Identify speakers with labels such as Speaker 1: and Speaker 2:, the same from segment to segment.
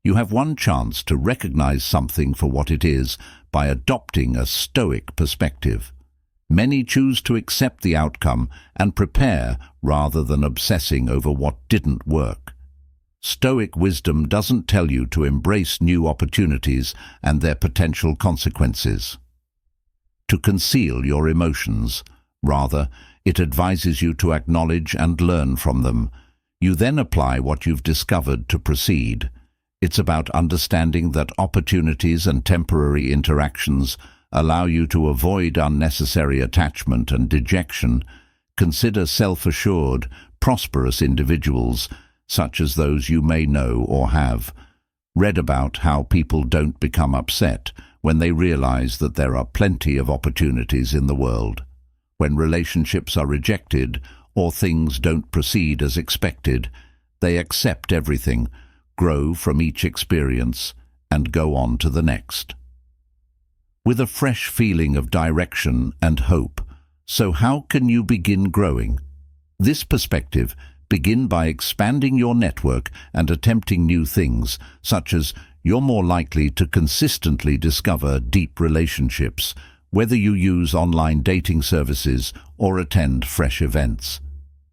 Speaker 1: You have one chance to recognize something for what it is by adopting a Stoic perspective. Many choose to accept the outcome and prepare rather than obsessing over what didn't work. Stoic wisdom doesn't tell you to embrace new opportunities and their potential consequences, to conceal your emotions. Rather, it advises you to acknowledge and learn from them. You then apply what you've discovered to proceed. It's about understanding that opportunities and temporary interactions allow you to avoid unnecessary attachment and dejection. Consider self-assured, prosperous individuals, such as those you may know or have read about, how people don't become upset when they realize that there are plenty of opportunities in the world. When relationships are rejected or things don't proceed as expected, they accept everything, grow from each experience, and go on to the next, with a fresh feeling of direction and hope. So how can you begin growing? This perspective: begin by expanding your network and attempting new things, such as you're more likely to consistently discover deep relationships, whether you use online dating services or attend fresh events.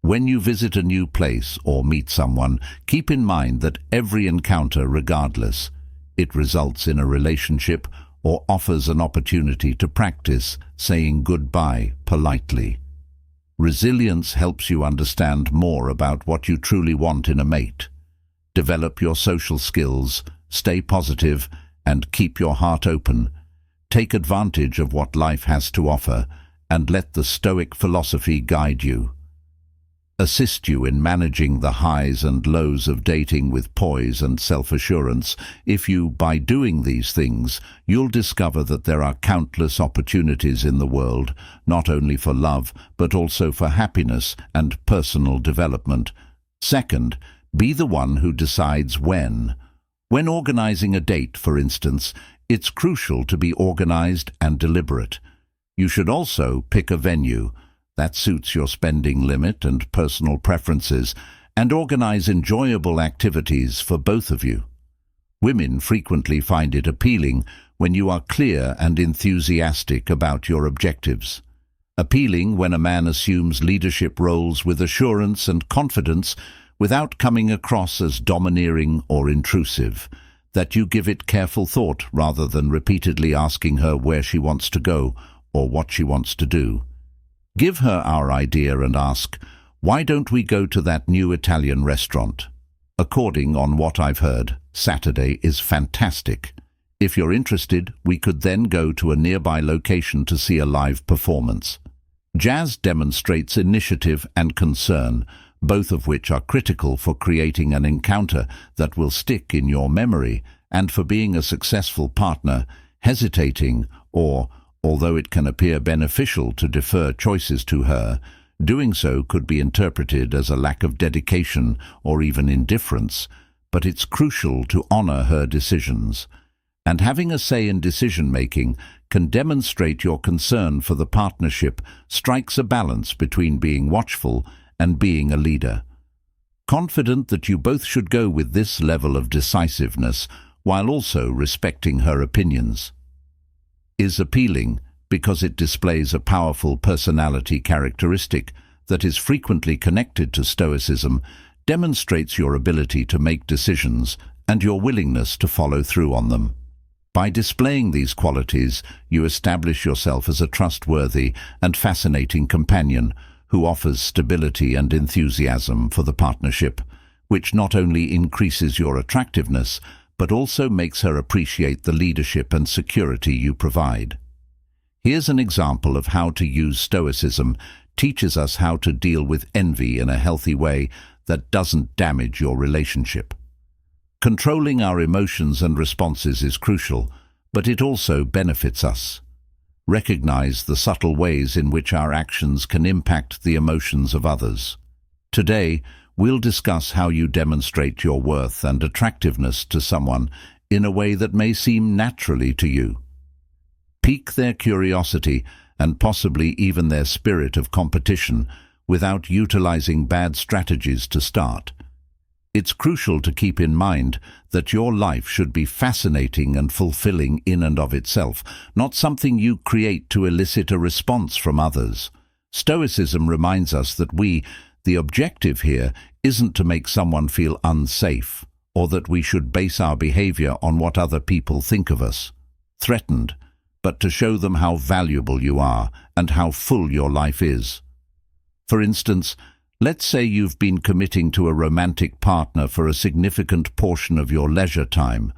Speaker 1: When you visit a new place or meet someone, keep in mind that every encounter, regardless it results in a relationship or offers an opportunity to practice saying goodbye politely. Resilience helps you understand more about what you truly want in a mate. Develop your social skills, stay positive, and keep your heart open. Take advantage of what life has to offer, and let the Stoic philosophy guide you. Assist you in managing the highs and lows of dating with poise and self-assurance. If you, by doing these things, you'll discover that there are countless opportunities in the world, not only for love, but also for happiness and personal development. Second, be the one who decides when. When organizing a date, for instance, it's crucial to be organized and deliberate. You should also pick a venue that suits your spending limit and personal preferences, and organize enjoyable activities for both of you. Women frequently find it appealing when you are clear and enthusiastic about your objectives. Appealing when a man assumes leadership roles with assurance and confidence without coming across as domineering or intrusive. That you give it careful thought rather than repeatedly asking her where she wants to go or what she wants to do. Give her our idea and ask, "Why don't we go to that new Italian restaurant? According on what I've heard, Saturday is fantastic. If you're interested, we could then go to a nearby location to see a live performance." Jazz demonstrates initiative and concern, both of which are critical for creating an encounter that will stick in your memory and for being a successful partner. Hesitating, or although it can appear beneficial to defer choices to her, doing so could be interpreted as a lack of dedication or even indifference, but it's crucial to honor her decisions. And having a say in decision-making can demonstrate your concern for the partnership, strikes a balance between being watchful and being a leader. Confident that you both should go with this level of decisiveness while also respecting her opinions. Is appealing because it displays a powerful personality characteristic that is frequently connected to Stoicism, demonstrates your ability to make decisions and your willingness to follow through on them. By displaying these qualities, you establish yourself as a trustworthy and fascinating companion who offers stability and enthusiasm for the partnership, which not only increases your attractiveness, but also makes her appreciate the leadership and security you provide. Here's an example of how to use Stoicism. Teaches us how to deal with envy in a healthy way that doesn't damage your relationship. Controlling our emotions and responses is crucial, but it also benefits us. Recognize the subtle ways in which our actions can impact the emotions of others. Today, we'll discuss how you demonstrate your worth and attractiveness to someone in a way that may seem naturally to you. Pique their curiosity and possibly even their spirit of competition without utilizing bad strategies to start. It's crucial to keep in mind that your life should be fascinating and fulfilling in and of itself, not something you create to elicit a response from others. Stoicism reminds us that the objective here isn't to make someone feel unsafe, or that we should base our behavior on what other people think of us, threatened, but to show them how valuable you are and how full your life is. For instance, let's say you've been committing to a romantic partner for a significant portion of your leisure time,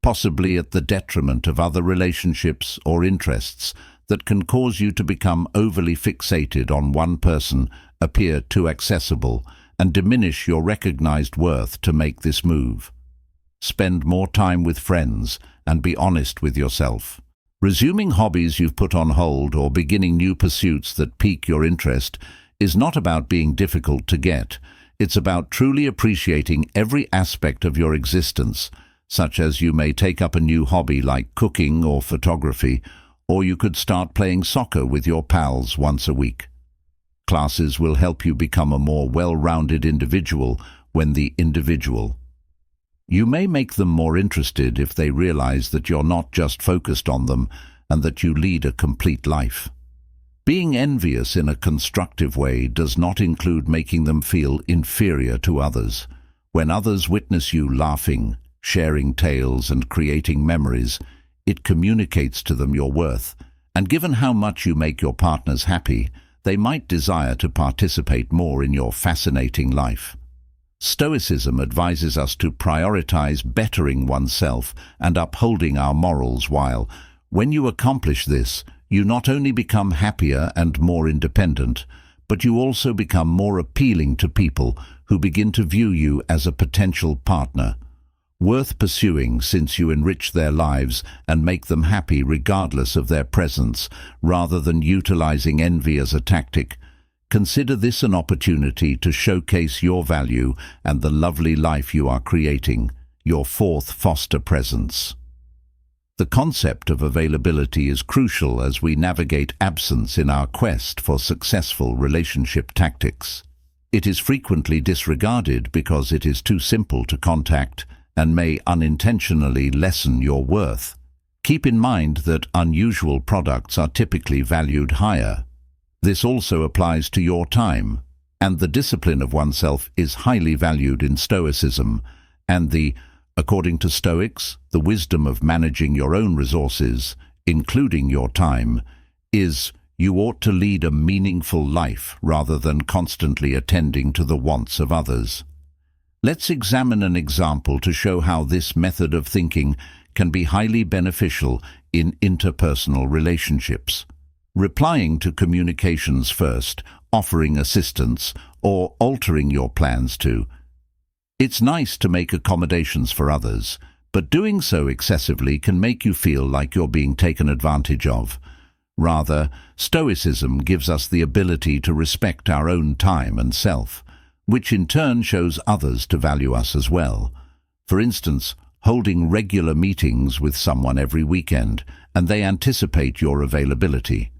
Speaker 1: possibly at the detriment of other relationships or interests that can cause you to become overly fixated on one person, appear too accessible, and diminish your recognized worth to make this move. Spend more time with friends and be honest with yourself. Resuming hobbies you've put on hold or beginning new pursuits that pique your interest is not about being difficult to get. It's about truly appreciating every aspect of your existence, such as you may take up a new hobby like cooking or photography, or you could start playing soccer with your pals once a week. Classes will help you become a more well-rounded individual when the individual. You may make them more interested if they realize that you're not just focused on them and that you lead a complete life. Being envious in a constructive way does not include making them feel inferior to others. When others witness you laughing, sharing tales and creating memories, it communicates to them your worth, and given how much you make your partners happy, they might desire to participate more in your fascinating life. Stoicism advises us to prioritize bettering oneself and upholding our morals while, when you accomplish this, you not only become happier and more independent, but you also become more appealing to people who begin to view you as a potential partner, worth pursuing since you enrich their lives and make them happy regardless of their presence, rather than utilizing envy as a tactic. Consider this an opportunity to showcase your value and the lovely life you are creating, your fourth foster presence. The concept of availability is crucial as we navigate absence in our quest for successful relationship tactics. It is frequently disregarded because it is too simple to contact and may unintentionally lessen your worth. Keep in mind that unusual products are typically valued higher. This also applies to your time, and the discipline of oneself is highly valued in Stoicism, and according to Stoics, the wisdom of managing your own resources, including your time, is you ought to lead a meaningful life rather than constantly attending to the wants of others. Let's examine an example to show how this method of thinking can be highly beneficial in interpersonal relationships. Replying to communications first, offering assistance, or altering your plans to. It's nice to make accommodations for others, but doing so excessively can make you feel like you're being taken advantage of. Rather, Stoicism gives us the ability to respect our own time and self, which in turn shows others to value us as well. For instance, holding regular meetings with someone every weekend, and they anticipate your availability.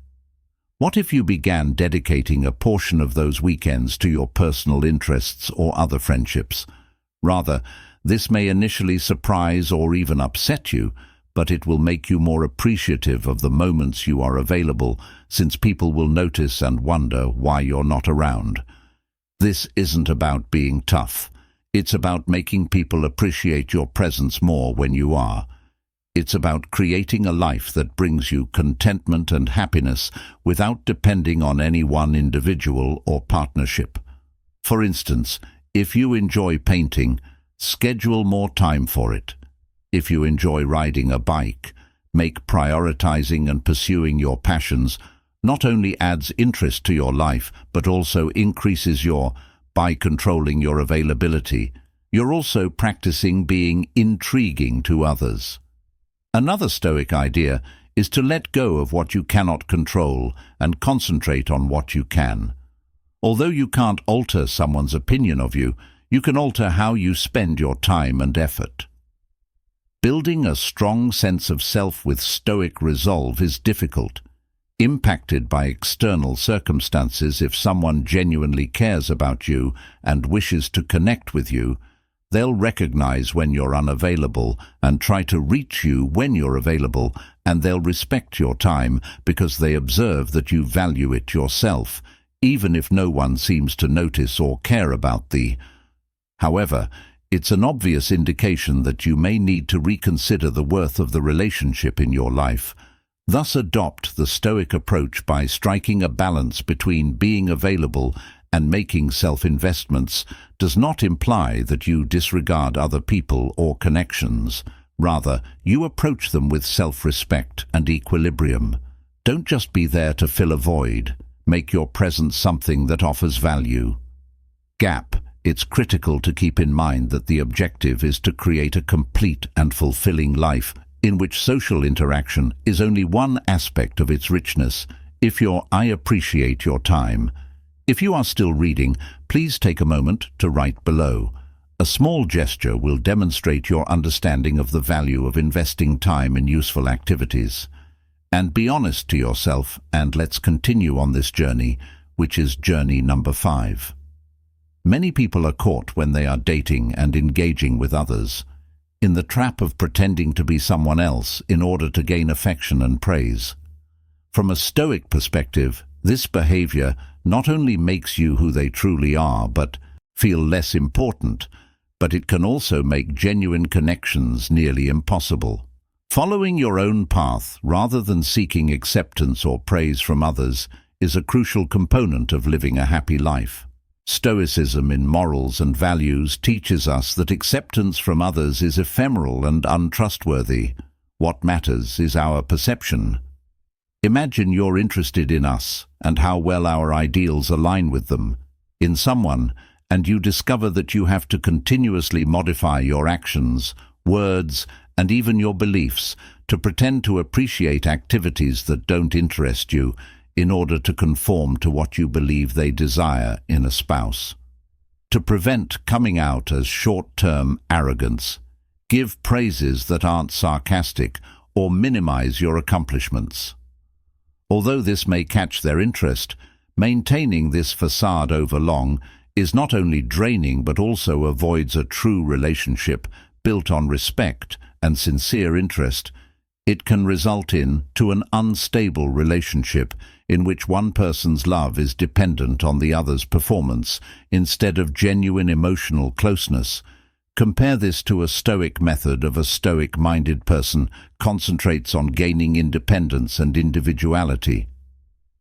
Speaker 1: What if you began dedicating a portion of those weekends to your personal interests or other friendships? Rather, this may initially surprise or even upset you, but it will make you more appreciative of the moments you are available, since people will notice and wonder why you're not around. This isn't about being tough. It's about making people appreciate your presence more when you are. It's about creating a life that brings you contentment and happiness without depending on any one individual or partnership. For instance, if you enjoy painting, schedule more time for it. If you enjoy riding a bike, make prioritizing and pursuing your passions not only adds interest to your life, but also increases by controlling your availability, you're also practicing being intriguing to others. Another Stoic idea is to let go of what you cannot control and concentrate on what you can. Although you can't alter someone's opinion of you, you can alter how you spend your time and effort. Building a strong sense of self with Stoic resolve is difficult. Impacted by external circumstances, if someone genuinely cares about you and wishes to connect with you, They'll recognize when you're unavailable and try to reach you when you're available, and they'll respect your time because they observe that you value it yourself, even if no one seems to notice or care about thee. However, it's an obvious indication that you may need to reconsider the worth of the relationship in your life. Thus adopt the Stoic approach by striking a balance between being available and making self-investments does not imply that you disregard other people or connections. Rather, you approach them with self-respect and equilibrium. Don't just be there to fill a void. Make your presence something that offers value. Gap. It's critical to keep in mind that the objective is to create a complete and fulfilling life in which social interaction is only one aspect of its richness. I appreciate your time. If you are still reading, please take a moment to write below. A small gesture will demonstrate your understanding of the value of investing time in useful activities. And be honest to yourself, and let's continue on this journey, which is journey number 5. Many people are caught when they are dating and engaging with others in the trap of pretending to be someone else in order to gain affection and praise. From a Stoic perspective, this behavior not only makes you who they truly are, but feel less important, but it can also make genuine connections nearly impossible. Following your own path rather than seeking acceptance or praise from others is a crucial component of living a happy life. Stoicism in morals and values teaches us that acceptance from others is ephemeral and untrustworthy. What matters is our perception. Imagine you're interested in us and how well our ideals align with them, in someone, and you discover that you have to continuously modify your actions, words, and even your beliefs to pretend to appreciate activities that don't interest you in order to conform to what you believe they desire in a spouse. To prevent coming out as short-term arrogance, give praises that aren't sarcastic or minimize your accomplishments. Although this may catch their interest, maintaining this facade over long is not only draining but also avoids a true relationship built on respect and sincere interest. It can result in an unstable relationship in which one person's love is dependent on the other's performance instead of genuine emotional closeness. Compare this to a Stoic method of a Stoic-minded person concentrates on gaining independence and individuality.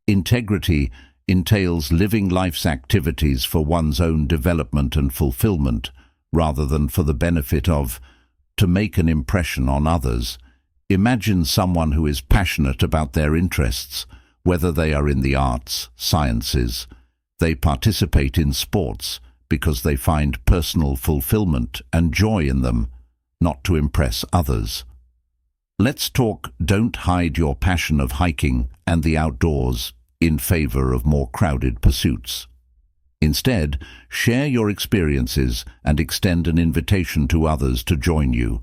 Speaker 1: Integrity entails living life's activities for one's own development and fulfillment, rather than for the benefit of, to make an impression on others. Imagine someone who is passionate about their interests, whether they are in the arts, sciences. They participate in sports because they find personal fulfillment and joy in them, not to impress others. Let's talk don't hide your passion of hiking and the outdoors in favor of more crowded pursuits. Instead, share your experiences and extend an invitation to others to join you,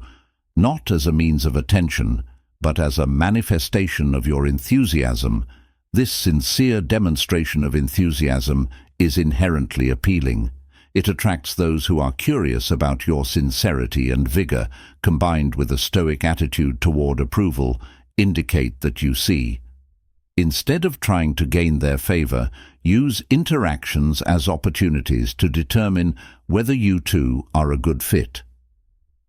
Speaker 1: not as a means of attention, but as a manifestation of your enthusiasm. This sincere demonstration of enthusiasm is inherently appealing. It attracts those who are curious about your sincerity and vigor, combined with a Stoic attitude toward approval, indicate that you see. Instead of trying to gain their favor, use interactions as opportunities to determine whether you two are a good fit.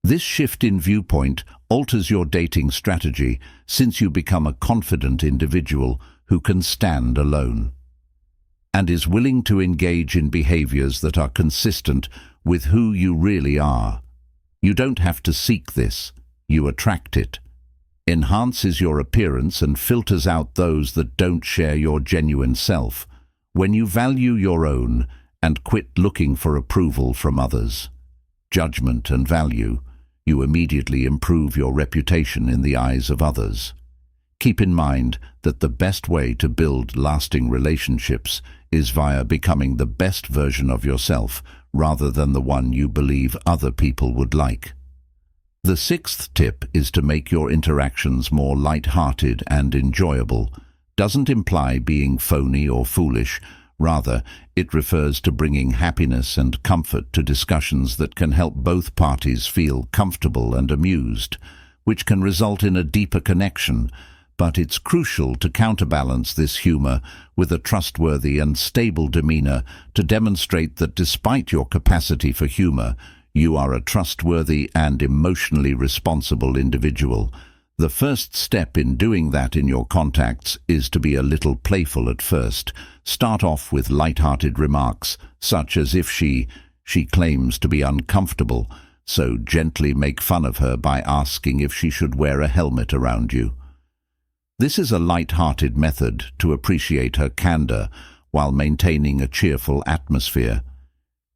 Speaker 1: This shift in viewpoint alters your dating strategy, since you become a confident individual who can stand alone and is willing to engage in behaviors that are consistent with who you really are. You don't have to seek this, you attract it. Enhances your appearance and filters out those that don't share your genuine self. When you value your own and quit looking for approval from others, judgment and value, you immediately improve your reputation in the eyes of others. Keep in mind that the best way to build lasting relationships is via becoming the best version of yourself rather than the one you believe other people would like. The 6th tip is to make your interactions more light-hearted and enjoyable. Doesn't imply being phony or foolish, Rather, it refers to bringing happiness and comfort to discussions that can help both parties feel comfortable and amused, which can result in a deeper connection. But it's crucial to counterbalance this humor with a trustworthy and stable demeanor to demonstrate that despite your capacity for humor, you are a trustworthy and emotionally responsible individual. The first step in doing that in your contacts is to be a little playful at first. Start off with light-hearted remarks, such as if she claims to be uncomfortable, so gently make fun of her by asking if she should wear a helmet around you. This is a light-hearted method to appreciate her candor while maintaining a cheerful atmosphere.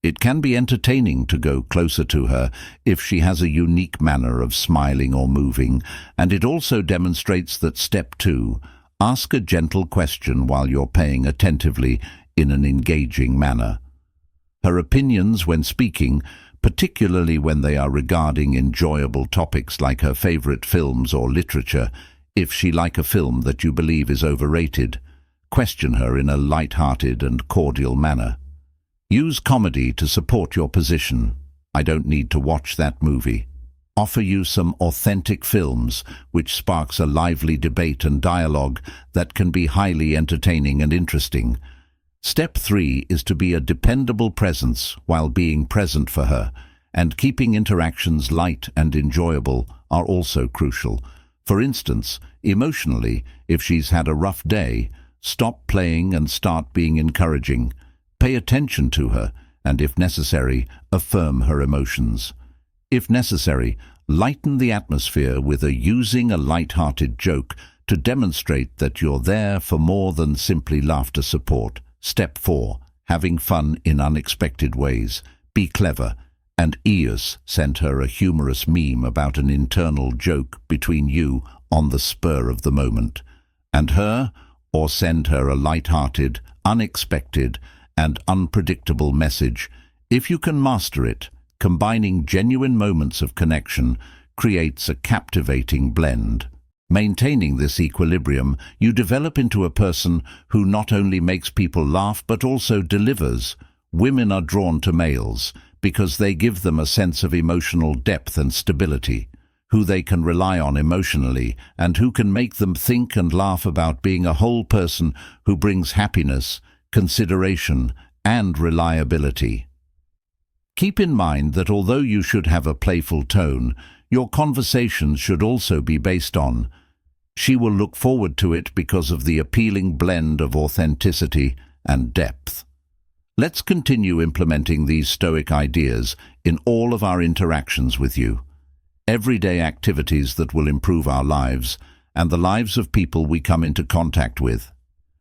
Speaker 1: It can be entertaining to go closer to her if she has a unique manner of smiling or moving, and it also demonstrates that step 2, ask a gentle question while you're paying attentively in an engaging manner. Her opinions when speaking, particularly when they are regarding enjoyable topics like her favorite films or literature, if she likes a film that you believe is overrated, question her in a light-hearted and cordial manner. Use comedy to support your position. I don't need to watch that movie. Offer you some authentic films, which sparks a lively debate and dialogue that can be highly entertaining and interesting. Step 3 is to be a dependable presence while being present for her, and keeping interactions light and enjoyable are also crucial. For instance, emotionally, if she's had a rough day, stop playing and start being encouraging. Pay attention to her, and if necessary, affirm her emotions. If necessary, lighten the atmosphere with using a light-hearted joke to demonstrate that you're there for more than simply laughter support. Step 4. Having fun in unexpected ways. Be clever. And Eos sent her a humorous meme about an internal joke between you on the spur of the moment. And or send her a light-hearted, unexpected, and unpredictable message. If you can master it, combining genuine moments of connection creates a captivating blend. Maintaining this equilibrium, you develop into a person who not only makes people laugh but also delivers. Women are drawn to males because they give them a sense of emotional depth and stability, who they can rely on emotionally, and who can make them think and laugh about being a whole person who brings happiness, consideration, and reliability. Keep in mind that although you should have a playful tone, your conversations should also be based on. She will look forward to it because of the appealing blend of authenticity and depth. Let's continue implementing these Stoic ideas in all of our interactions with you. Everyday activities that will improve our lives and the lives of people we come into contact with.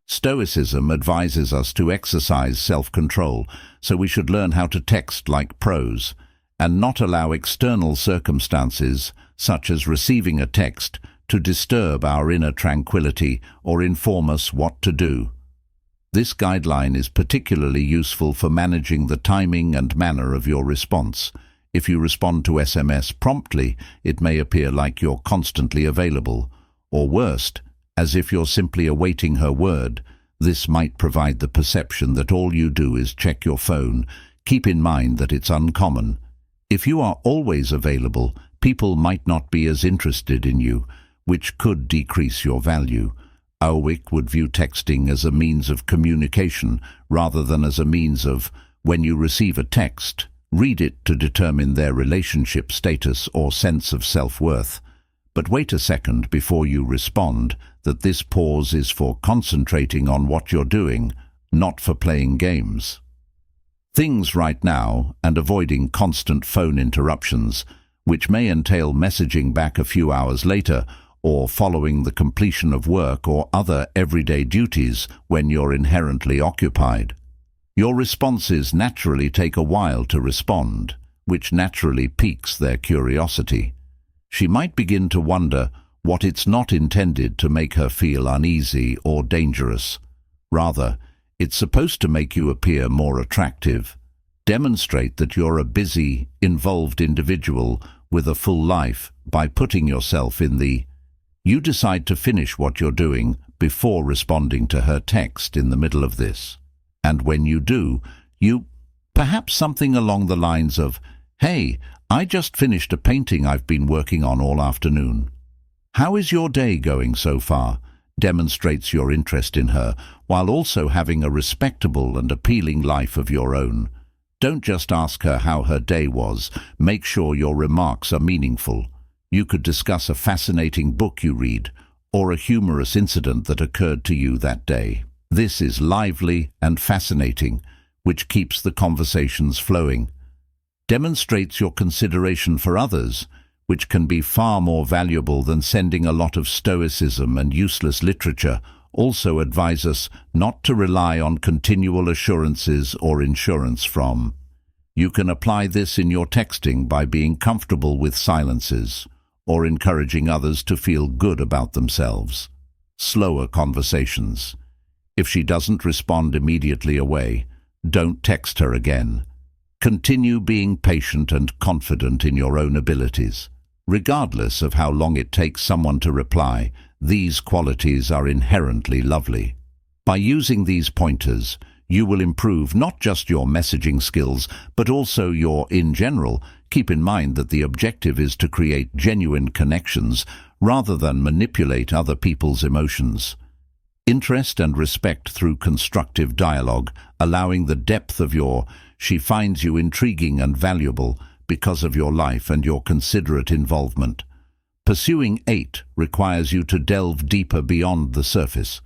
Speaker 1: Stoicism advises us to exercise self-control, so we should learn how to text like pros, and not allow external circumstances, such as receiving a text, to disturb our inner tranquility or inform us what to do. This guideline is particularly useful for managing the timing and manner of your response. If you respond to SMS promptly, it may appear like you're constantly available, or worst, as if you're simply awaiting her word. This might provide the perception that all you do is check your phone. Keep in mind that it's uncommon. If you are always available, people might not be as interested in you, which could decrease your value. Stoic would view texting as a means of communication rather than as a means of, when you receive a text, read it to determine their relationship status or sense of self-worth. But wait a second before you respond, that this pause is for concentrating on what you're doing, not for playing games. Things right now, and avoiding constant phone interruptions, which may entail messaging back a few hours later or following the completion of work or other everyday duties when you're inherently occupied. Your responses naturally take a while to respond, which naturally piques their curiosity. She might begin to wonder what it's not intended to make her feel uneasy or dangerous. Rather, it's supposed to make you appear more attractive. Demonstrate that you're a busy, involved individual with a full life by putting yourself in the you decide to finish what you're doing before responding to her text in the middle of this. And when you do, you perhaps something along the lines of, "Hey, I just finished a painting I've been working on all afternoon. How is your day going so far?" demonstrates your interest in her, while also having a respectable and appealing life of your own. Don't just ask her how her day was. Make sure your remarks are meaningful. You could discuss a fascinating book you read, or a humorous incident that occurred to you that day. This is lively and fascinating, which keeps the conversations flowing. Demonstrates your consideration for others, which can be far more valuable than sending a lot of stoicism and useless literature. Also advise us not to rely on continual assurances or insurance from. You can apply this in your texting by being comfortable with silences, or encouraging others to feel good about themselves. Slower conversations. If she doesn't respond immediately away, don't text her again. Continue being patient and confident in your own abilities. Regardless of how long it takes someone to reply, these qualities are inherently lovely. By using these pointers, you will improve not just your messaging skills, but also your in general. Keep in mind that the objective is to create genuine connections rather than manipulate other people's emotions. Interest and respect through constructive dialogue, allowing the depth of she finds you intriguing and valuable because of your life and your considerate involvement. Pursuing 8 requires you to delve deeper beyond the surface.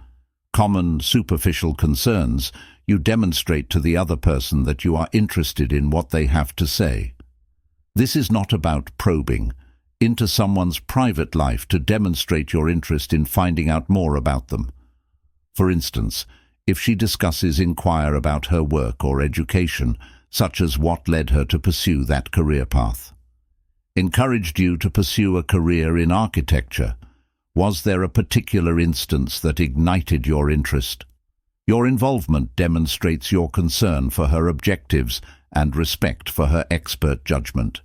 Speaker 1: Common, superficial concerns, you demonstrate to the other person that you are interested in what they have to say. This is not about probing into someone's private life to demonstrate your interest in finding out more about them. For instance, if she inquire about her work or education, such as what led her to pursue that career path. Encouraged you to pursue a career in architecture. Was there a particular instance that ignited your interest? Your involvement demonstrates your concern for her objectives and respect for her expert judgment.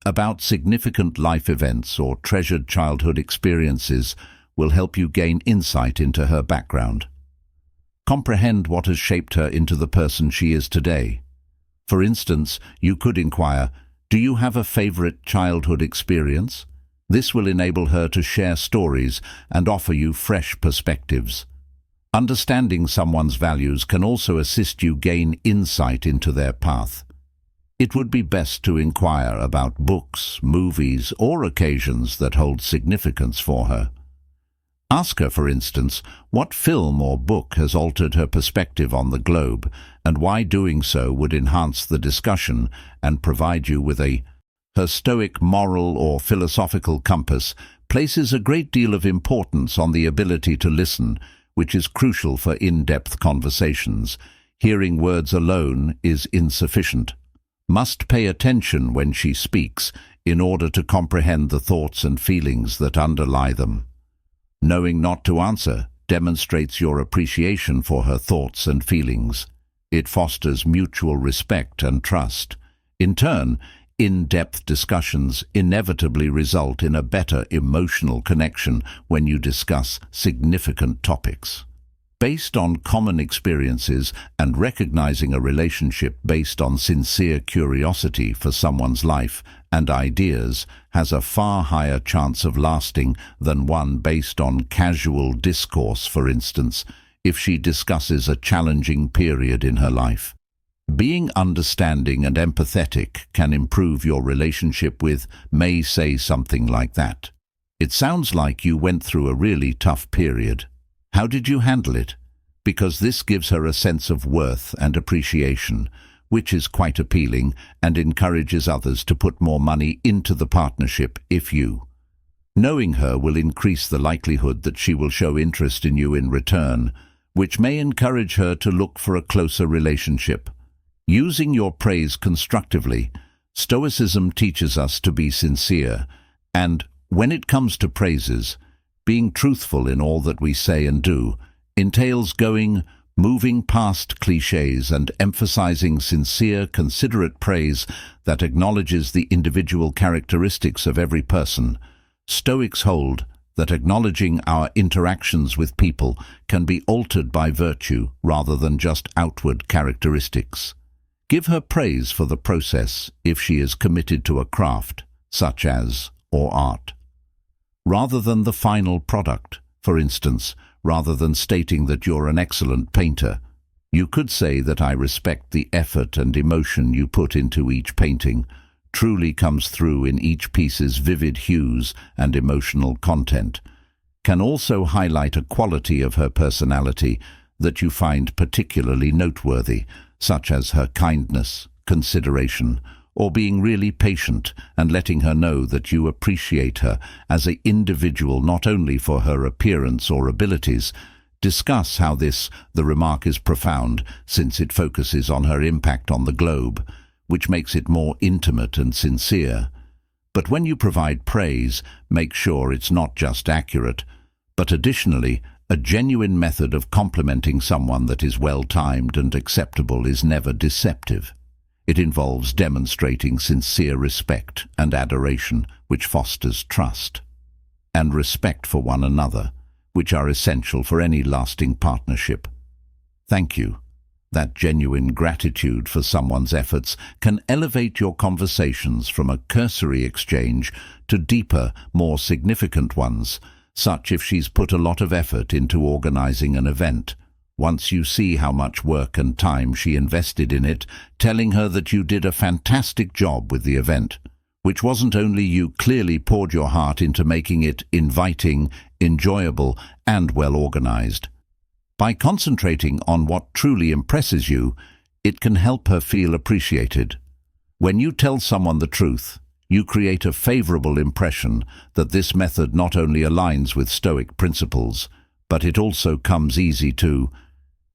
Speaker 1: About significant life events or treasured childhood experiences will help you gain insight into her background. Comprehend what has shaped her into the person she is today. For instance, you could inquire, "Do you have a favorite childhood experience?" This will enable her to share stories and offer you fresh perspectives. Understanding someone's values can also assist you gain insight into their path. It would be best to inquire about books, movies, or occasions that hold significance for her. Ask her, for instance, what film or book has altered her perspective on the globe, and why doing so would enhance the discussion and provide you with her Stoic moral or philosophical compass places a great deal of importance on the ability to listen, which is crucial for in-depth conversations. Hearing words alone is insufficient. Must pay attention when she speaks in order to comprehend the thoughts and feelings that underlie them. Knowing not to answer demonstrates your appreciation for her thoughts and feelings. It fosters mutual respect and trust. In turn, in-depth discussions inevitably result in a better emotional connection when you discuss significant topics. Based on common experiences and recognizing a relationship based on sincere curiosity for someone's life and ideas has a far higher chance of lasting than one based on casual discourse, for instance, if she discusses a challenging period in her life. Being understanding and empathetic can improve your relationship with may say something like that. "It sounds like you went through a really tough period. How did you handle it?" Because this gives her a sense of worth and appreciation, which is quite appealing and encourages others to put more money into the partnership if you. Knowing her will increase the likelihood that she will show interest in you in return, which may encourage her to look for a closer relationship. Using your praise constructively, Stoicism teaches us to be sincere, and, when it comes to praises, being truthful in all that we say and do, entails moving past cliches and emphasizing sincere, considerate praise that acknowledges the individual characteristics of every person. Stoics hold that acknowledging our interactions with people can be altered by virtue rather than just outward characteristics. Give her praise for the process if she is committed to a craft, such as, or art, rather than the final product. For instance, rather than stating that you're an excellent painter, you could say that I respect the effort and emotion you put into each painting, truly comes through in each piece's vivid hues and emotional content. Can also highlight a quality of her personality that you find particularly noteworthy, such as her kindness, consideration, or being really patient and letting her know that you appreciate her as an individual not only for her appearance or abilities. Discuss how the remark is profound since it focuses on her impact on the globe, which makes it more intimate and sincere. But when you provide praise, make sure it's not just accurate, but additionally, a genuine method of complimenting someone that is well-timed and acceptable is never deceptive. It involves demonstrating sincere respect and adoration, which fosters trust, and respect for one another, which are essential for any lasting partnership. Thank you. That genuine gratitude for someone's efforts can elevate your conversations from a cursory exchange to deeper, more significant ones, such if she's put a lot of effort into organizing an event. Once you see how much work and time she invested in it, telling her that you did a fantastic job with the event, which wasn't only you clearly poured your heart into making it inviting, enjoyable, and well organized. By concentrating on what truly impresses you, it can help her feel appreciated. When you tell someone the truth, you create a favorable impression that this method not only aligns with Stoic principles, but it also comes easy to.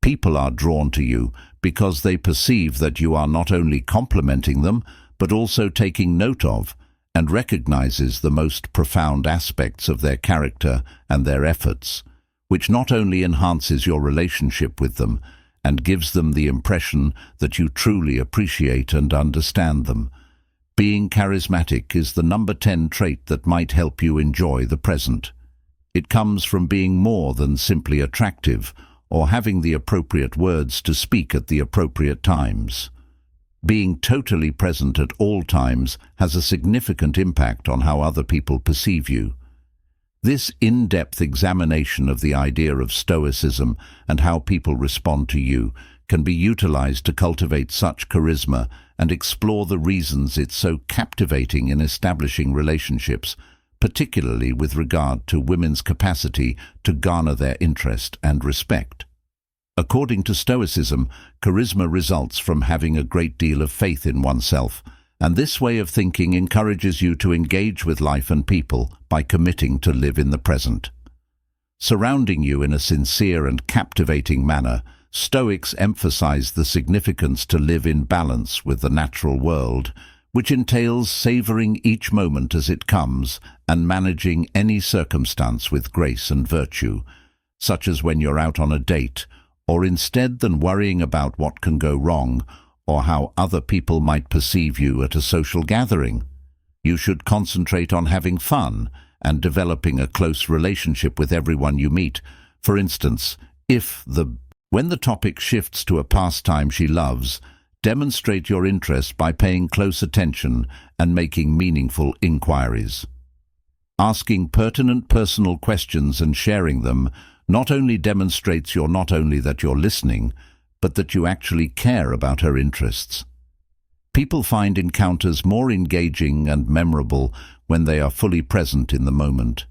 Speaker 1: People are drawn to you because they perceive that you are not only complimenting them, but also taking note of and recognizes the most profound aspects of their character and their efforts, which not only enhances your relationship with them and gives them the impression that you truly appreciate and understand them. Being charismatic is the number 10 trait that might help you enjoy the present. It comes from being more than simply attractive or having the appropriate words to speak at the appropriate times. Being totally present at all times has a significant impact on how other people perceive you. This in-depth examination of the idea of Stoicism and how people respond to you can be utilized to cultivate such charisma and explore the reasons it's so captivating in establishing relationships, particularly with regard to women's capacity to garner their interest and respect. According to Stoicism, charisma results from having a great deal of faith in oneself, and this way of thinking encourages you to engage with life and people by committing to live in the present. Surrounding you in a sincere and captivating manner, Stoics emphasize the significance to live in balance with the natural world, which entails savoring each moment as it comes and managing any circumstance with grace and virtue, such as when you're out on a date, or instead than worrying about what can go wrong or how other people might perceive you at a social gathering. You should concentrate on having fun and developing a close relationship with everyone you meet. For instance, when the topic shifts to a pastime she loves, demonstrate your interest by paying close attention and making meaningful inquiries. Asking pertinent personal questions and sharing them not only demonstrates that you're listening, but that you actually care about her interests. People find encounters more engaging and memorable when they are fully present in the moment.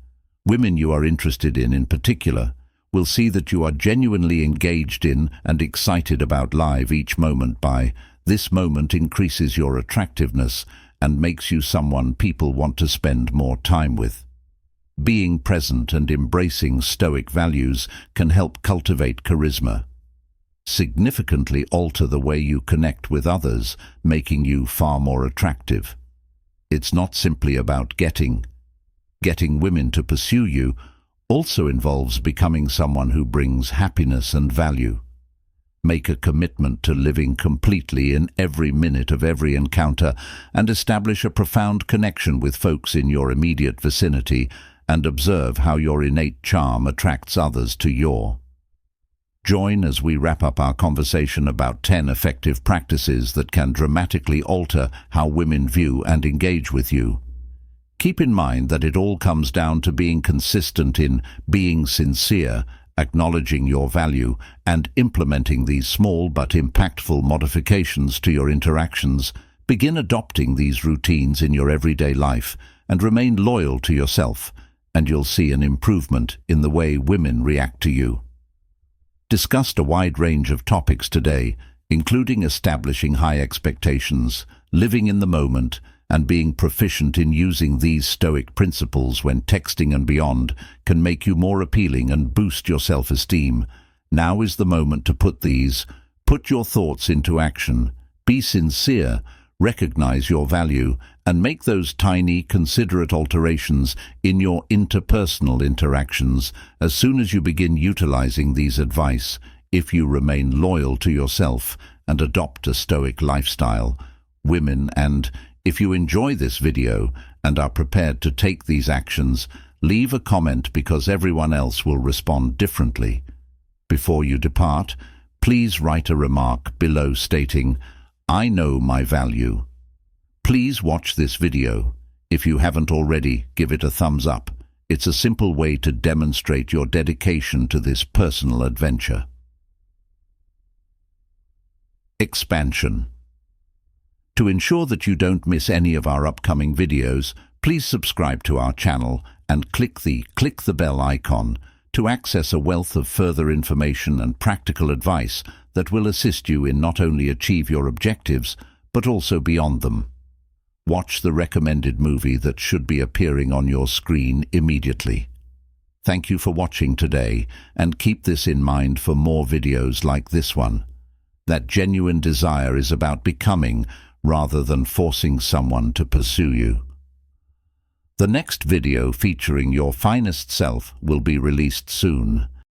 Speaker 1: Women you are interested in particular, will see that you are genuinely engaged in and excited about life each moment. This moment increases your attractiveness and makes you someone people want to spend more time with. Being present and embracing Stoic values can help cultivate charisma, significantly alter the way you connect with others, making you far more attractive. It's not simply about getting women to pursue you, also involves becoming someone who brings happiness and value. Make a commitment to living completely in every minute of every encounter and establish a profound connection with folks in your immediate vicinity and observe how your innate charm attracts others to your. Join as we wrap up our conversation about 10 effective practices that can dramatically alter how women view and engage with you. Keep in mind that it all comes down to being consistent in being sincere, acknowledging your value, and implementing these small but impactful modifications to your interactions. Begin adopting these routines in your everyday life and remain loyal to yourself, and you'll see an improvement in the way women react to you. Discussed a wide range of topics today, including establishing high expectations, living in the moment, and being proficient in using these Stoic principles when texting and beyond can make you more appealing and boost your self-esteem. Now is the moment to put your thoughts into action. Be sincere, recognize your value, and make those tiny, considerate alterations in your interpersonal interactions. As soon as you begin utilizing these advice, if you remain loyal to yourself and adopt a Stoic lifestyle, if you enjoy this video and are prepared to take these actions, leave a comment because everyone else will respond differently. Before you depart, please write a remark below stating, "I know my value." Please watch this video. If you haven't already, give it a thumbs up. It's a simple way to demonstrate your dedication to this personal adventure. Expansion. To ensure that you don't miss any of our upcoming videos, please subscribe to our channel and click the bell icon to access a wealth of further information and practical advice that will assist you in not only achieve your objectives, but also beyond them. Watch the recommended movie that should be appearing on your screen immediately. Thank you for watching today, and keep this in mind for more videos like this one. That genuine desire is about becoming rather than forcing someone to pursue you. The next video featuring your finest self will be released soon.